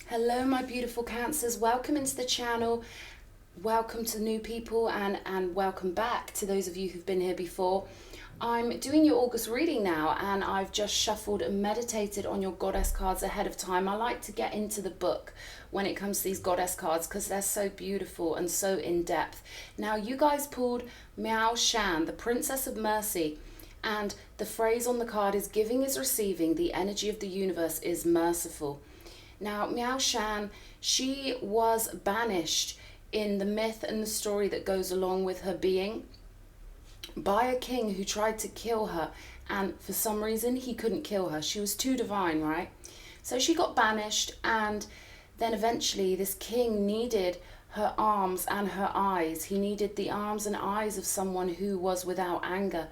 Hello my beautiful Cancers, welcome into the channel, welcome to new people and welcome back to those of you who've been here before. I'm doing your August reading now and I've just shuffled and meditated on your goddess cards ahead of time. I like to get into the book when it comes to these goddess cards because they're so beautiful and so in depth. Now you guys pulled Miao Shan, the Princess of Mercy, and the phrase on the card is giving is receiving, the energy of the universe is merciful. Now, Miao Shan, she was banished in the myth and the story that goes along with her being by a king who tried to kill her, and for some reason he couldn't kill her. She was too divine, right? So she got banished, and then eventually this king needed her arms and her eyes. He needed the arms and eyes of someone who was without anger.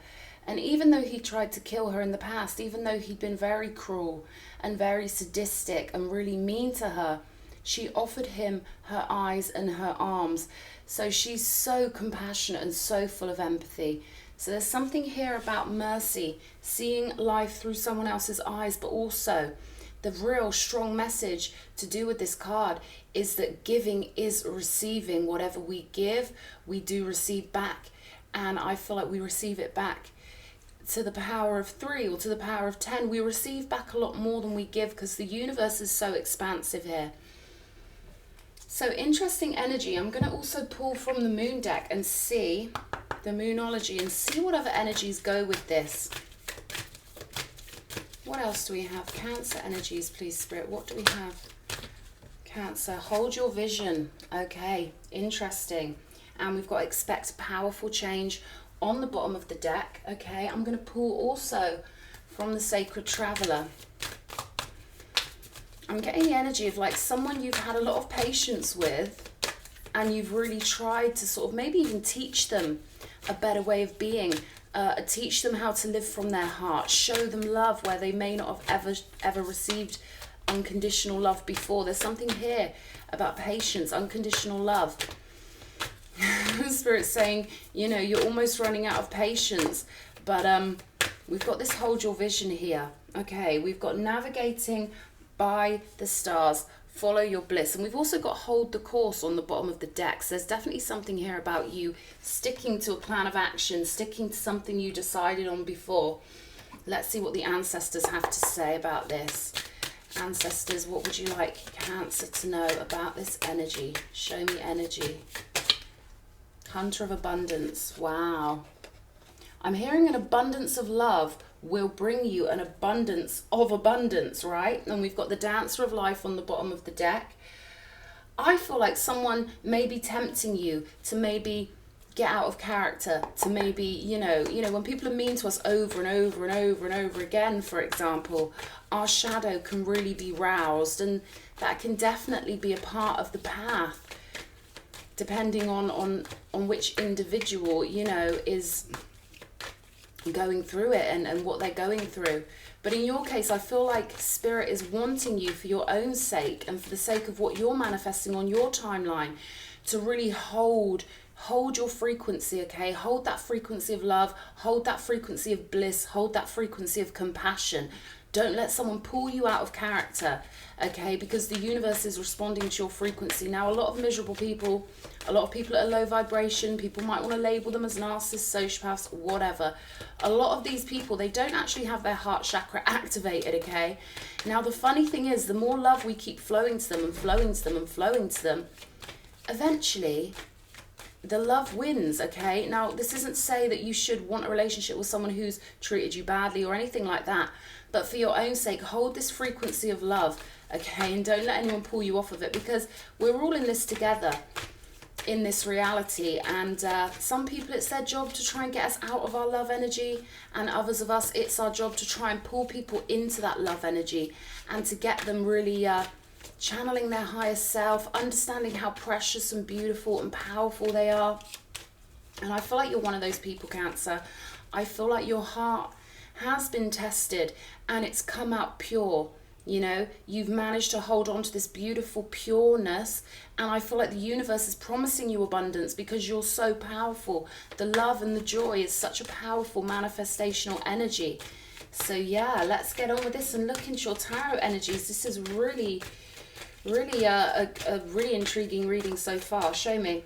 And even though he tried to kill her in the past, even though he'd been very cruel and very sadistic and really mean to her, she offered him her eyes and her arms. So she's so compassionate and so full of empathy. So there's something here about mercy, seeing life through someone else's eyes, but also the real strong message to do with this card is that giving is receiving. Whatever we give, we do receive back. And I feel like we receive it back to the power of 3 or to the power of 10. We receive back a lot more than we give because the universe is so expansive here. So interesting energy. I'm going to also pull from the moon deck and see the moonology and see what other energies go with this. What else do we have? Cancer energies, please, Spirit. What do we have? Cancer, hold your vision. Okay, interesting. And we've got expect powerful change on the bottom of the deck. Okay, I'm going to pull also from the Sacred Traveler. I'm getting the energy of like someone you've had a lot of patience with and you've really tried to sort of maybe even teach them a better way of being, teach them how to live from their heart, show them love where they may not have ever received unconditional love before. There's something here about patience, unconditional love. Spirit's saying, you know, you're almost running out of patience, but we've got this hold your vision here. Okay, we've got navigating by the stars, follow your bliss, and we've also got hold the course on the bottom of the deck. So there's definitely something here about you sticking to a plan of action, sticking to something you decided on before. Let's see what the ancestors have to say about this. Ancestors, what would you like Cancer to know about this energy? Show me energy. Hunter of abundance. Wow. I'm hearing an abundance of love will bring you an abundance of abundance, right? And we've got the Dancer of Life on the bottom of the deck. I feel like someone may be tempting you to maybe get out of character, to maybe, you know, when people are mean to us over and over and over and over again, for example, our shadow can really be roused, and that can definitely be a part of the path, depending on which individual, you know, is going through it and what they're going through. But in your case, I feel like Spirit is wanting you for your own sake and for the sake of what you're manifesting on your timeline to really hold your frequency, okay? Hold that frequency of love, hold that frequency of bliss, hold that frequency of compassion. Don't let someone pull you out of character, okay? Because the universe is responding to your frequency. Now, a lot of miserable people, a lot of people at a low vibration, people might want to label them as narcissists, sociopaths, whatever. A lot of these people, they don't actually have their heart chakra activated, okay? Now, the funny thing is, the more love we keep flowing to them and flowing to them and flowing to them, eventually the love wins, okay? Now, this isn't say that you should want a relationship with someone who's treated you badly or anything like that. But for your own sake, hold this frequency of love, okay? And don't let anyone pull you off of it, because we're all in this together, in this reality. And some people, it's their job to try and get us out of our love energy. And others of us, it's our job to try and pull people into that love energy and to get them really channeling their higher self, understanding how precious and beautiful and powerful they are. And I feel like you're one of those people, Cancer. I feel like your heart has been tested and it's come out pure. You know, you've managed to hold on to this beautiful pureness, and I feel like the universe is promising you abundance because you're so powerful. The love and the joy is such a powerful manifestational energy. So yeah, let's get on with this and look into your tarot energies. This is really Really a really intriguing reading so far. Show me.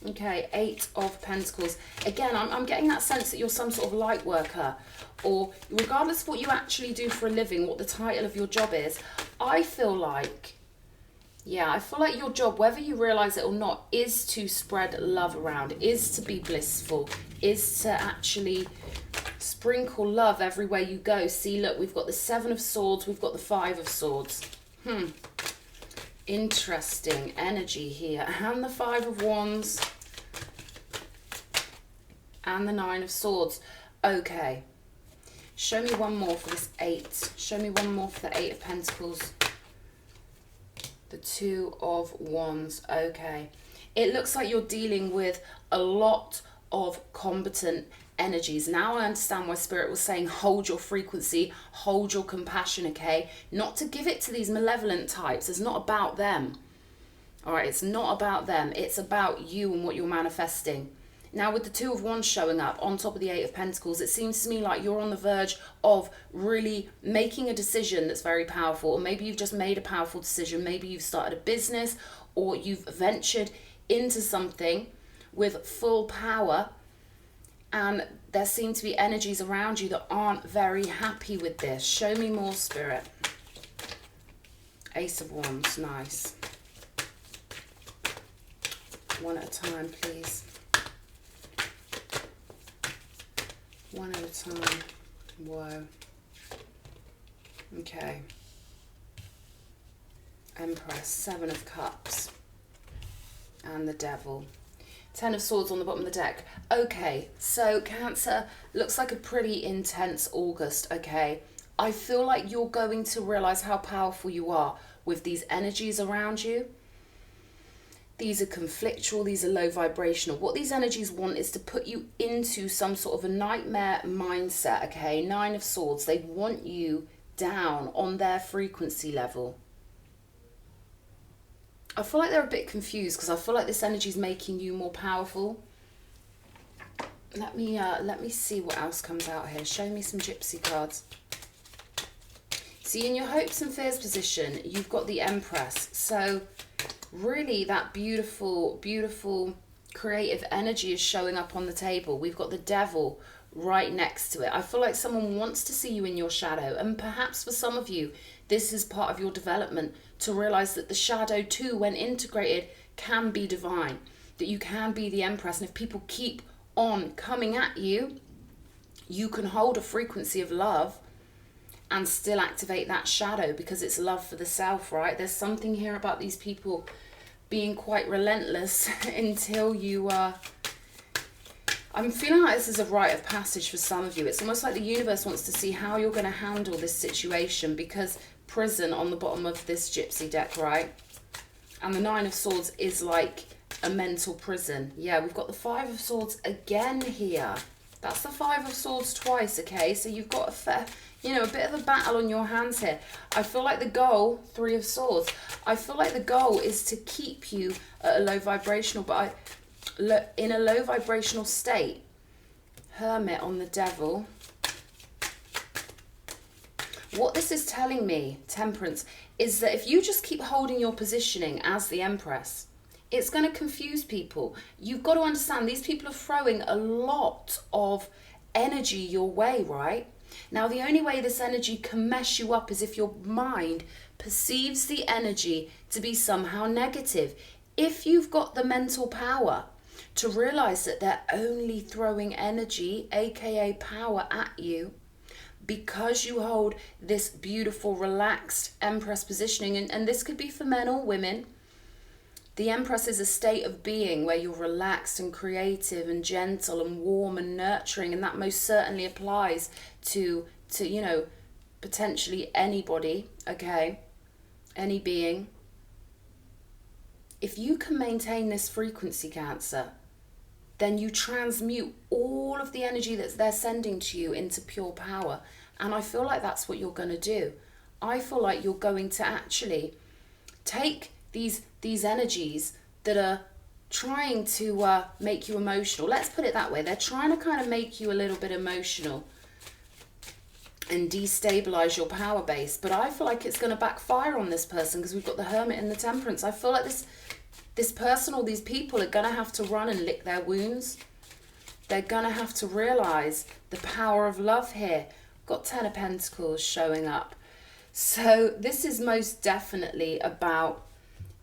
Okay, 8 of Pentacles. Again, I'm getting that sense that you're some sort of light worker, or regardless of what you actually do for a living, what the title of your job is, I feel like, yeah, I feel like your job, whether you realize it or not, is to spread love around, is to be blissful, is to actually sprinkle love everywhere you go. See, look, we've got the 7 of Swords, we've got the 5 of Swords. Interesting energy here. And the 5 of Wands. And the 9 of Swords. Okay. Show me one more for this 8. Show me one more for the 8 of Pentacles. The 2 of Wands. Okay. It looks like you're dealing with a lot of combatant energies. Now I understand why Spirit was saying hold your frequency, hold your compassion, okay? Not to give it to these malevolent types. It's not about them. All right, it's not about them. It's about you and what you're manifesting. Now with the 2 of Wands showing up on top of the 8 of Pentacles, it seems to me like you're on the verge of really making a decision that's very powerful. Or maybe you've just made a powerful decision. Maybe you've started a business, or you've ventured into something with full power, and there seem to be energies around you that aren't very happy with this. Show me more, Spirit. Ace of Wands, nice. One at a time, please. One at a time. Whoa. Okay. Empress, 7 of Cups. And the Devil. 10 of Swords on the bottom of the deck. Okay, so Cancer, looks like a pretty intense August, okay? I feel like you're going to realize how powerful you are with these energies around you. These are conflictual, these are low vibrational. What these energies want is to put you into some sort of a nightmare mindset, okay? 9 of Swords, they want you down on their frequency level. I feel like they're a bit confused because I feel like this energy is making you more powerful. Let me see what else comes out here. Show me some gypsy cards. See, in your hopes and fears position, you've got the Empress. So really that beautiful, beautiful creative energy is showing up on the table. We've got the Devil right next to it. I feel like someone wants to see you in your shadow, and perhaps for some of you, this is part of your development to realize that the shadow too, when integrated, can be divine, that you can be the Empress. And if people keep on coming at you, you can hold a frequency of love and still activate that shadow, because it's love for the self, right? There's something here about these people being quite relentless until you I'm feeling like this is a rite of passage for some of you. It's almost like the universe wants to see how you're going to handle this situation, because prison on the bottom of this gypsy deck, right? And the 9 of Swords is like a mental prison. Yeah, we've got the 5 of Swords again here. That's the 5 of Swords twice, okay? So you've got a bit of a battle on your hands here. I feel like the goal, 3 of Swords, I feel like the goal is to keep you at a low vibrational, but in a low vibrational state. Hermit on the Devil. What this is telling me, Temperance, is that if you just keep holding your positioning as the Empress, it's going to confuse people. You've got to understand, these people are throwing a lot of energy your way, right? Now, the only way this energy can mess you up is if your mind perceives the energy to be somehow negative. If you've got the mental power to realize that they're only throwing energy, aka power, at you, because you hold this beautiful, relaxed Empress positioning, and this could be for men or women. The Empress is a state of being where you're relaxed and creative and gentle and warm and nurturing, and that most certainly applies to potentially anybody, okay? Any being. If you can maintain this frequency, Cancer, then you transmute all of the energy that they're sending to you into pure power. And I feel like that's what you're going to do. I feel like you're going to actually take these energies that are trying to make you emotional. Let's put it that way. They're trying to kind of make you a little bit emotional. and destabilize your power base. But I feel like it's going to backfire on this person because we've got the Hermit and the Temperance. I feel like this person or these people are going to have to run and lick their wounds. They're going to have to realize the power of love here. Got 10 of Pentacles showing up. So this is most definitely about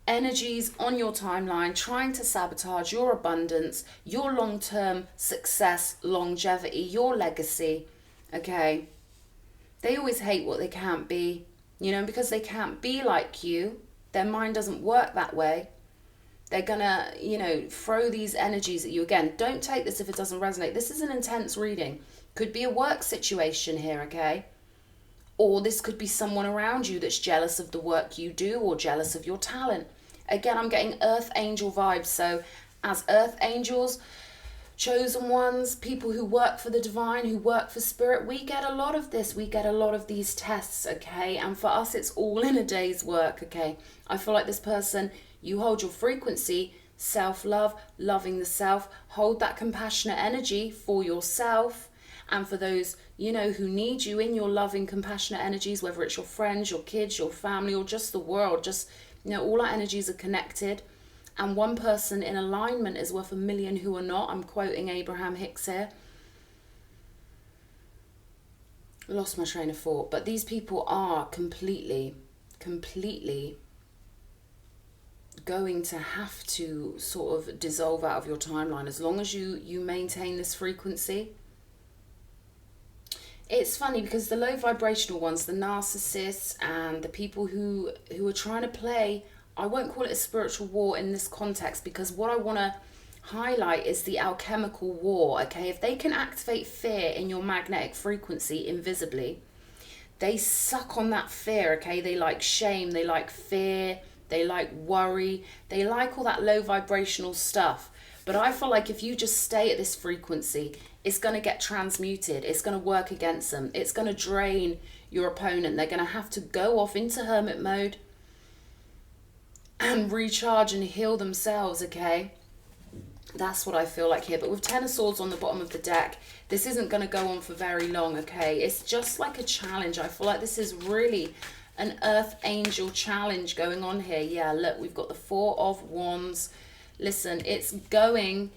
energies on your timeline trying to sabotage your abundance, your long-term success, longevity, your legacy. Okay, they always hate what they can't be, you know, because they can't be like you. Their mind doesn't work that way. They're gonna, you know, throw these energies at you. Again, don't take this if it doesn't resonate. This is an intense reading. Could be a work situation here, okay? Or this could be someone around you that's jealous of the work you do or jealous of your talent. Again, I'm getting earth angel vibes. So as earth angels, chosen ones, people who work for the divine, who work for spirit, we get a lot of this. We get a lot of these tests, okay? And for us, it's all in a day's work, okay? I feel like this person, you hold your frequency, self-love, loving the self, hold that compassionate energy for yourself and for those, you know, who need you in your loving, compassionate energies, whether it's your friends, your kids, your family, or just the world. Just, you know, all our energies are connected. And one person in alignment is worth 1,000,000 who are not. I'm quoting Abraham Hicks here. Lost my train of thought. But these people are completely going to have to sort of dissolve out of your timeline as long as you maintain this frequency. It's funny because the low vibrational ones, the narcissists and the people who are trying to play, I won't call it a spiritual war in this context, because what I want to highlight is the alchemical war, okay? If they can activate fear in your magnetic frequency invisibly, they suck on that fear, okay? They like shame, they like fear, they like worry, they like all that low vibrational stuff. But I feel like if you just stay at this frequency, it's going to get transmuted. It's going to work against them. It's going to drain your opponent. They're going to have to go off into hermit mode and recharge and heal themselves, okay? That's what I feel like here. But with 10 of Swords on the bottom of the deck, this isn't going to go on for very long, okay? It's just like a challenge. I feel like this is really an earth angel challenge going on here. Yeah, look, we've got the 4 of Wands. Listen, it's going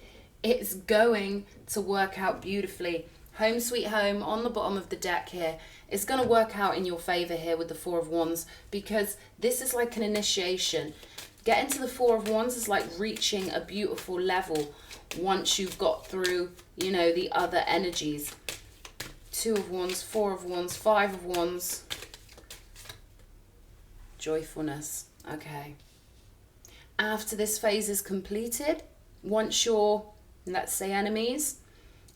to work out beautifully. Home sweet home on the bottom of the deck here. It's going to work out in your favor here with the 4 of Wands, because this is like an initiation. Getting to the 4 of Wands is like reaching a beautiful level once you've got through, you know, the other energies. 2 of Wands, 4 of Wands, 5 of Wands. Joyfulness. Okay. After this phase is completed, once your, let's say, enemies,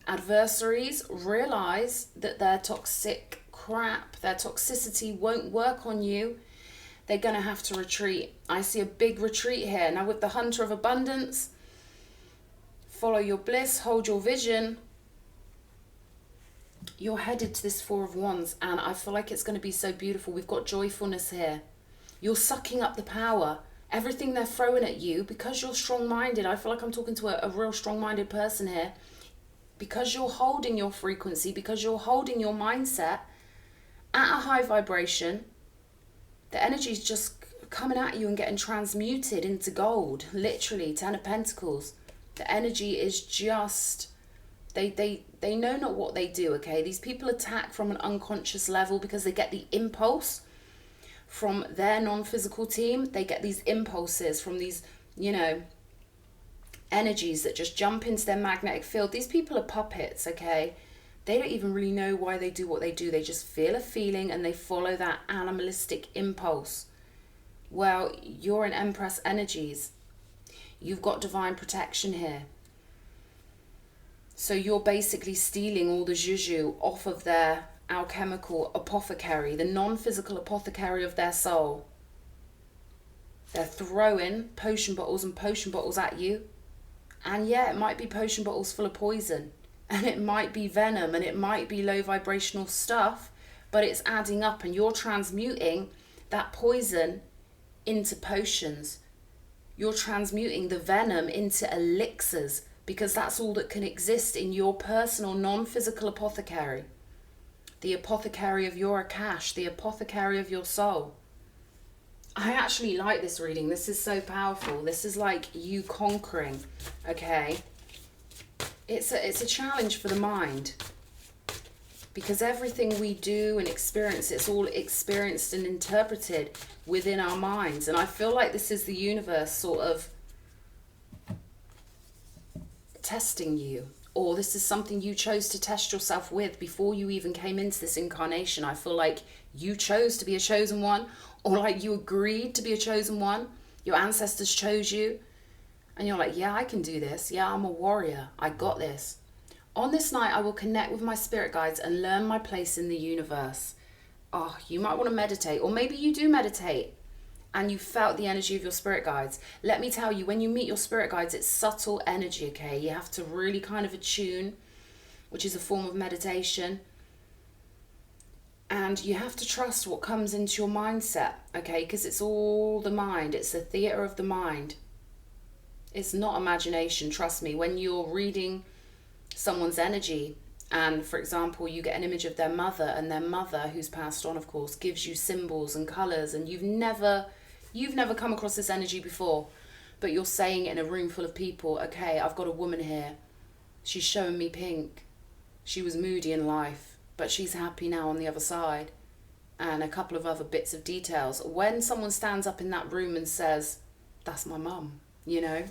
adversaries realize that their toxic crap, their toxicity won't work on you, they're going to have to retreat. I see a big retreat here. Now with the Hunter of Abundance, follow your bliss, hold your vision. You're headed to this 4 of Wands, and I feel like it's going to be so beautiful. We've got joyfulness here. You're sucking up the power. Everything they're throwing at you, because you're strong-minded. I feel like I'm talking to a real strong-minded person here. Because you're holding your frequency, because you're holding your mindset at a high vibration, the energy's just coming at you and getting transmuted into gold. Literally, 10 of Pentacles. The energy is just, they know not what they do, okay? These people attack from an unconscious level because they get the impulse from their non-physical team. They get these impulses from these, you know, energies that just jump into their magnetic field. These people are puppets, okay? They don't even really know why they do what they do. They just feel a feeling and they follow that animalistic impulse. Well, you're in Empress energies. You've got divine protection here. So you're basically stealing all the juju off of their alchemical apothecary, the non-physical apothecary of their soul. They're throwing potion bottles and potion bottles at you. And yeah, it might be potion bottles full of poison. And it might be venom, and it might be low vibrational stuff, but it's adding up, and you're transmuting that poison into potions. You're transmuting the venom into elixirs, because that's all that can exist in your personal non-physical apothecary. the apothecary of your Akash, the apothecary of your soul. I actually like this reading. This is so powerful. This is like you conquering, okay? It's a challenge for the mind, because everything we do and experience, it's all experienced and interpreted within our minds. And I feel like this is the universe sort of testing you, or this is something you chose to test yourself with before you even came into this incarnation. I feel like you chose to be a chosen one, or like you agreed to be a chosen one. Your ancestors chose you, and you're like, yeah, I can do this. Yeah, I'm a warrior. I got this. On this night, I will connect with my spirit guides and learn my place in the universe. Oh, you might want to meditate, or maybe you do meditate and you felt the energy of your spirit guides. Let me tell you, when you meet your spirit guides, it's subtle energy, okay? You have to really kind of attune, which is a form of meditation. And you have to trust what comes into your mindset, okay? Because it's all the mind. It's the theater of the mind. It's not imagination, trust me. When you're reading someone's energy, and for example, you get an image of their mother, and their mother, who's passed on, of course, gives you symbols and colors, and you've never come across this energy before, but you're saying it in a room full of people, okay, I've got a woman here. She's showing me pink. She was moody in life, but she's happy now on the other side. And a couple of other bits of details. When someone stands up in that room and says, that's my mum, you know,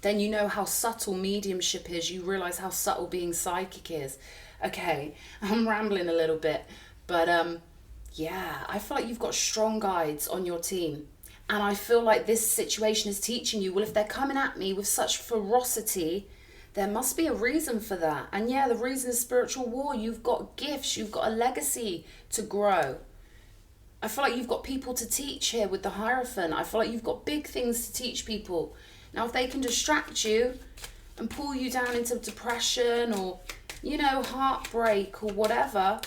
then you know how subtle mediumship is. You realize how subtle being psychic is. Okay, I'm rambling a little bit, but yeah, I feel like you've got strong guides on your team. And I feel like this situation is teaching you, well, if they're coming at me with such ferocity, there must be a reason for that. And yeah, the reason is spiritual war. You've got gifts, you've got a legacy to grow. I feel like you've got people to teach here with the Hierophant. I feel like you've got big things to teach people. Now, if they can distract you and pull you down into depression or, you know, heartbreak or whatever,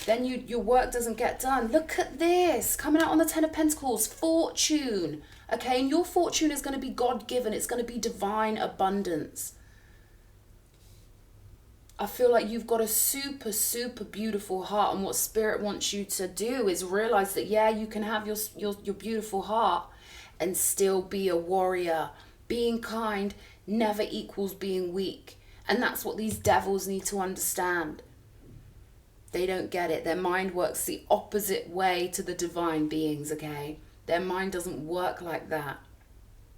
then your work doesn't get done. Look at this, coming out on the Ten of Pentacles, fortune. Okay, and your fortune is going to be God-given. It's going to be divine abundance. I feel like you've got a super, super beautiful heart, and what Spirit wants you to do is realize that, yeah, you can have your beautiful heart and still be a warrior. Being kind never equals being weak. And that's what these devils need to understand. They don't get it. Their mind works the opposite way to the divine beings, okay? Their mind doesn't work like that.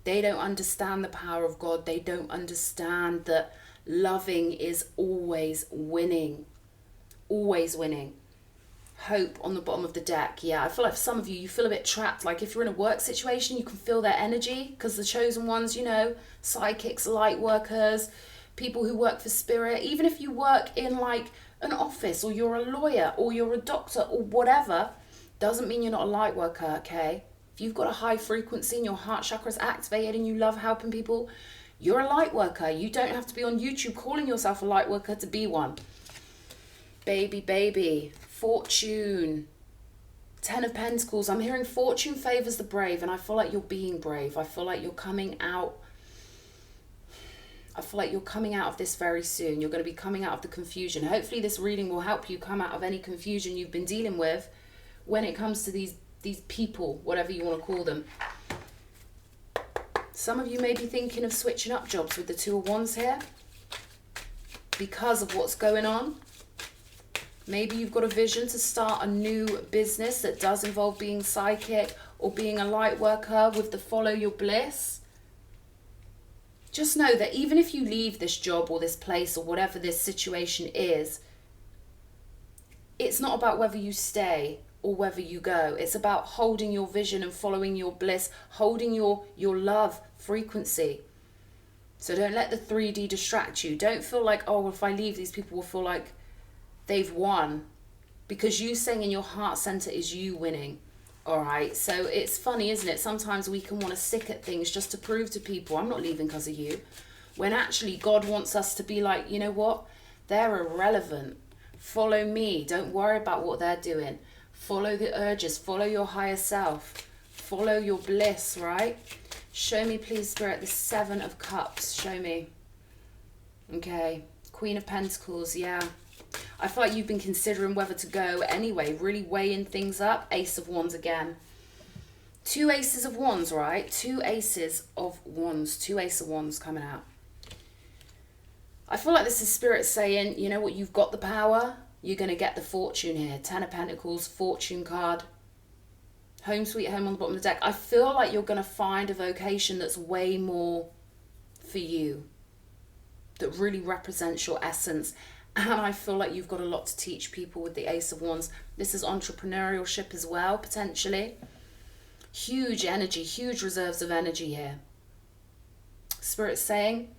They don't understand the power of God. They don't understand that loving is always winning. Always winning. Hope on the bottom of the deck. Yeah, I feel like for some of you, you feel a bit trapped. Like if you're in a work situation, you can feel their energy, because the chosen ones, you know, psychics, light workers, people who work for Spirit, even if you work in like an office, or you're a lawyer, or you're a doctor, or whatever, doesn't mean you're not a light worker, okay? If you've got a high frequency and your heart chakra's activated and you love helping people, you're a light worker. You don't have to be on YouTube calling yourself a light worker to be one. Baby, fortune, Ten of Pentacles. I'm hearing fortune favors the brave, and I feel like you're being brave. I feel like you're coming out. I feel like you're coming out of this very soon. You're going to be coming out of the confusion. Hopefully this reading will help you come out of any confusion you've been dealing with when it comes to these people, whatever you want to call them. Some of you may be thinking of switching up jobs with the Two of Wands here because of what's going on. Maybe you've got a vision to start a new business that does involve being psychic or being a light worker with the follow your bliss. Just know that even if you leave this job or this place or whatever this situation is, it's not about whether you stay or whether you go. It's about holding your vision and following your bliss, holding your love frequency. So don't let the 3D distract you. Don't feel like, oh, if I leave, these people will feel like they've won, because you saying in your heart center is you winning. All right, so it's funny, isn't it? Sometimes we can want to stick at things just to prove to people, I'm not leaving because of you, when actually God wants us to be like, you know what, they're irrelevant. Follow me. Don't worry about what they're doing. Follow the urges. Follow your higher self. Follow your bliss, right? Show me, please, Spirit, the Seven of Cups. Show me. Okay, Queen of Pentacles, yeah. I feel like you've been considering whether to go anyway, really weighing things up. Ace of Wands again. 2 aces of wands, right? 2 aces of wands. 2 ace of wands coming out. I feel like this is Spirit saying, you know what, you've got the power. You're going to get the fortune here. 10 of Pentacles, fortune card. Home sweet home on the bottom of the deck. I feel like you're going to find a vocation that's way more for you. That really represents your essence. And I feel like you've got a lot to teach people with the Ace of Wands. This is entrepreneurship as well, potentially. Huge energy, huge reserves of energy here. Spirit's saying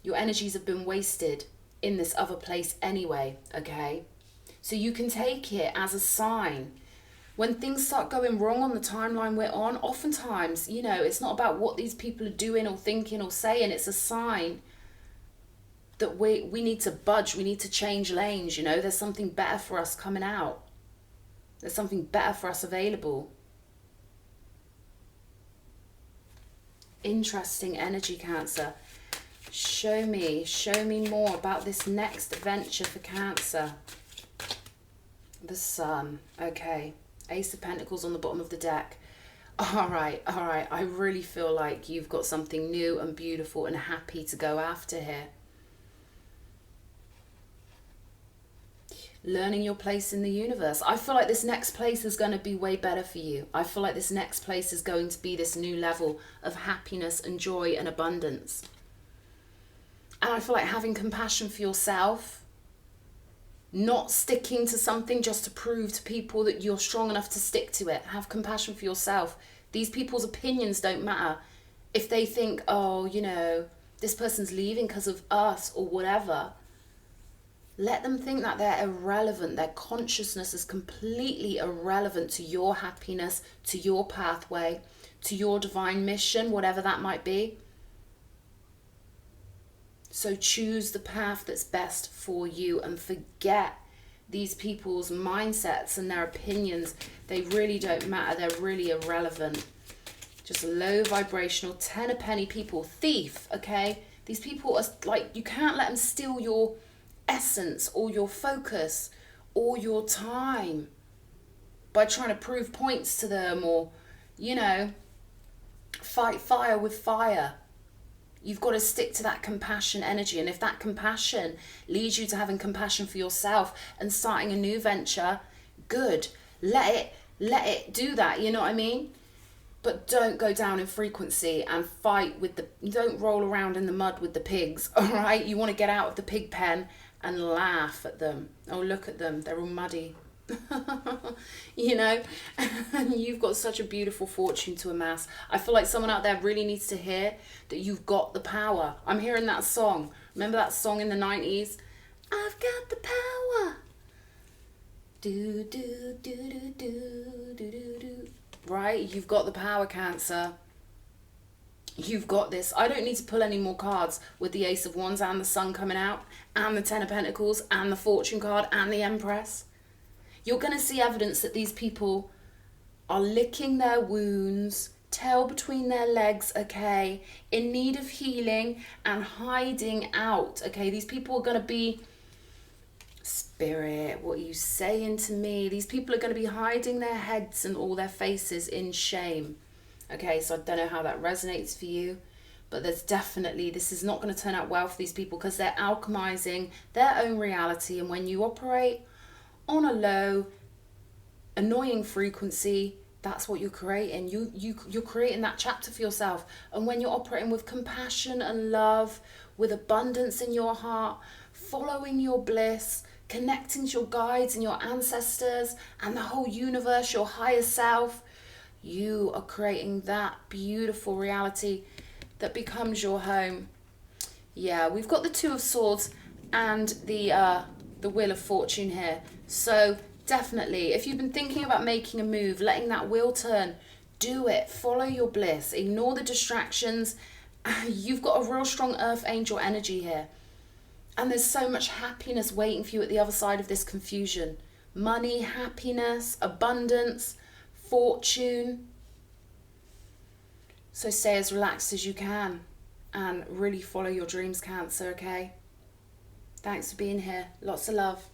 your energies have been wasted in this other place anyway, okay? So you can take it as a sign. When things start going wrong on the timeline we're on, oftentimes, you know, it's not about what these people are doing or thinking or saying. It's a sign that we need to budge. We need to change lanes, you know. There's something better for us coming out. There's something better for us available. Interesting energy, Cancer. Show me more about this next venture for Cancer. The Sun. Okay. Ace of Pentacles on the bottom of the deck. All right. I really feel like you've got something new and beautiful and happy to go after here. Learning your place in the universe. I feel like this next place is going to be way better for you. I feel like this next place is going to be this new level of happiness and joy and abundance. And I feel like having compassion for yourself, not sticking to something just to prove to people that you're strong enough to stick to it. Have compassion for yourself. These people's opinions don't matter. If they think, oh, you know, this person's leaving because of us or whatever, let them think that they're irrelevant. Their consciousness is completely irrelevant to your happiness, to your pathway, to your divine mission, whatever that might be. So choose the path that's best for you and forget these people's mindsets and their opinions. They really don't matter. They're really irrelevant. Just low vibrational, 10 a penny people. Thief, okay? These people are like, you can't let them steal your essence or your focus or your time by trying to prove points to them or, you know, fight fire with fire. You've got to stick to that compassion energy. And if that compassion leads you to having compassion for yourself and starting a new venture, good. Let it do that, you know what I mean? But don't go down in frequency and fight with don't roll around in the mud with the pigs, all right? You want to get out of the pig pen and laugh at them. Oh, look at them. They're all muddy. You know? And you've got such a beautiful fortune to amass. I feel like someone out there really needs to hear that you've got the power. I'm hearing that song. Remember that song in the 90s? I've got the power. Do, do, do, do, do, do, do, do. Right? You've got the power, Cancer. You've got this. I don't need to pull any more cards with the Ace of Wands and the Sun coming out and the 10 of Pentacles and the Fortune card and the Empress. You're going to see evidence that these people are licking their wounds, tail between their legs, okay, in need of healing and hiding out, okay. These people are going to be, Spirit, what are you saying to me? These people are going to be hiding their heads and all their faces in shame. Okay, so I don't know how that resonates for you, but there's definitely, this is not going to turn out well for these people because they're alchemizing their own reality. And when you operate on a low, annoying frequency, that's what you're creating. You're creating that chapter for yourself. And when you're operating with compassion and love, with abundance in your heart, following your bliss, connecting to your guides and your ancestors and the whole universe, your higher self, you are creating that beautiful reality that becomes your home. Yeah, we've got the Two of Swords and the Wheel of Fortune here. So definitely, if you've been thinking about making a move, letting that wheel turn, do it. Follow your bliss. Ignore the distractions. You've got a real strong earth angel energy here. And there's so much happiness waiting for you at the other side of this confusion. Money, happiness, abundance, fortune. So stay as relaxed as you can and really follow your dreams, Cancer, okay? Thanks for being here. Lots of love.